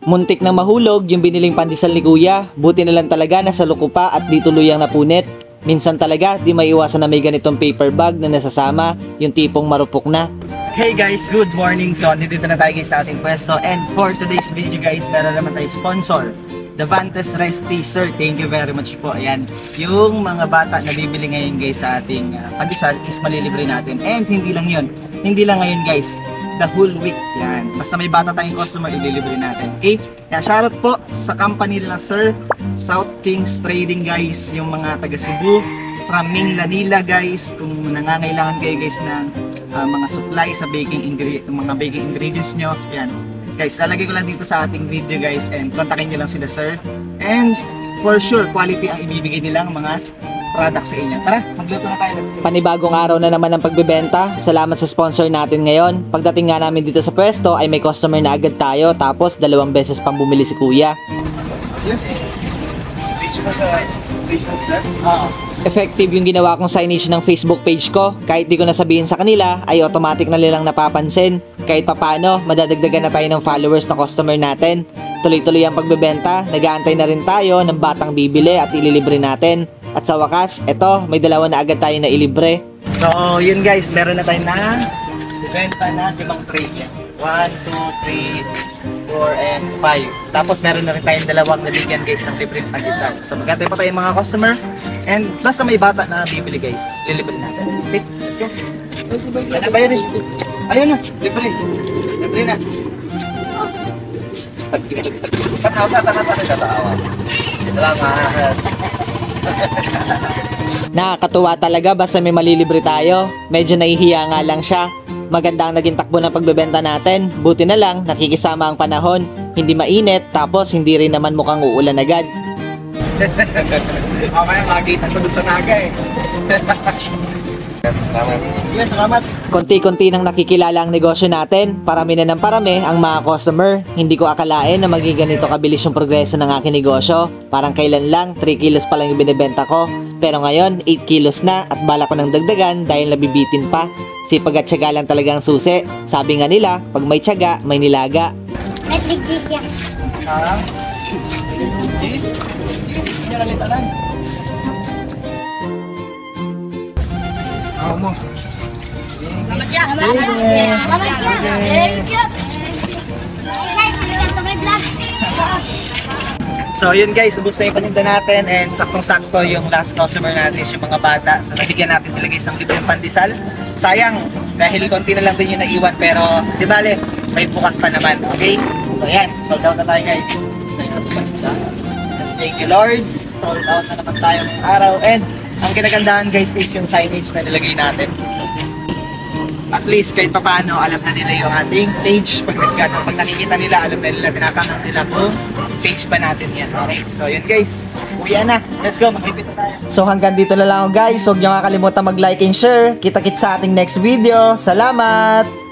Muntik na mahulog yung biniling pandesal ni Kuya. Buti na lang talaga nasa loko pa at di tuluyang napunit. Minsan talaga di maiwasan na may ganitong paper bag na nasasama, yung tipong marupok na. Hey guys, good morning. So, dito na tayo guys sa ating pwesto. And for today's video guys, meron naman tayo sponsor, The Vantes Rice Teaser. Thank you very much po. Ayan, yung mga bata na bibili ngayon guys sa ating pandesal is malilibre natin. And hindi lang yun. Hindi lang ngayon guys. The whole week. Yan. Basta may bata tayong customer, ililibre natin. Okay? Kaya shoutout po sa company nila Sir South Kings Trading guys. Yung mga taga Cebu. From Minglanila guys. Kung nangangailangan kayo guys ng mga supply sa mga baking ingredients nyo. Yan. Guys, lalagay ko lang dito sa ating video guys. And kontakin nyo lang sila sir. And for sure, quality ang ibibigay nilang mga products sa inyo. Tara, magluto na tayo. Let's go. Panibagong araw na naman ang pagbebenta. Salamat sa sponsor natin ngayon. Pagdating nga namin dito sa pwesto ay may customer na agad tayo. Tapos 2 beses pang bumili si Kuya. Page mo sa Facebook sir? Effective yung ginawa kong signage ng Facebook page ko. Kahit di ko nasabihin sa kanila, ay automatic na nilang napapansin. Kahit papano, madadagdagan na tayo ng followers na customer natin. Tuloy-tuloy ang pagbebenta. Nag-aantay na rin tayo ng batang bibili at ililibre natin. At sa wakas, eto, may 2 na agad tayo na ilibre. So, yun guys, meron na tayo na benta na 5 tray. 1, 2, 3, 4, and 5. Tapos meron na rin tayong 2 nabigyan guys ng libreng pandesal. So, magkantay pa tayo mga customer. And plus na may bata na bibili guys, lilibre natin. Okay, let's go. Ano ba yun? Ayun na, libre. Libre na. Salamat. Nakakatuwa talaga basta may malilibre tayo. Medyo nahihiya nga lang siya. Maganda ang naging takbo ng pagbebenta natin. Buti na lang, nakikisama ang panahon. Hindi mainit, tapos hindi rin naman mukhang uulan agad. Mamaya makikita ko doon sa naga eh. Salamat. Yeah, salamat. Konti-konti nang nakikilala ang negosyo natin. Parami na ng parami ang mga customer. Hindi ko akalain na maging ganito kabilis yung progreso ng aking negosyo. Parang kailan lang, 3 kilos pa lang yung binibenta ko. Pero ngayon, 8 kilos na at bala ko ng dagdagan dahil nabibitin pa. Sipag at tiyaga lang talaga ang susi. Sabi nga nila, pag may tiyaga, may nilaga. May tigis yan. Cheese? Hindi na nalitalan. Ako mo. Salamat yan. Salamat yan. Thank you. Hey guys, welcome to my vlog. So yun guys, ubos na yung paninda natin and saktong-sakto yung last customer natin yung mga bata. So nabigyan natin sila guys ng libreng pandesal. Sayang, dahil konti na lang din yung naiwan pero di bale, may bukas pa naman, okay? So yan, sold out na tayo guys. Thank you Lord, sold out na naman tayo ngayong araw and ang kinagandahan guys is yung signage na nilagay natin. At least kahit pa paano alam na nila yung ating page. Pag nakikita nila, alam na nila, tinatanong nila kung page pa natin yan. Okay, so yun guys, uwi na. Let's go, mag-ipit na tayo. So hanggang dito na lang ako guys. Huwag nyo kakalimutan mag-like and share. Kita-kits sa ating next video. Salamat!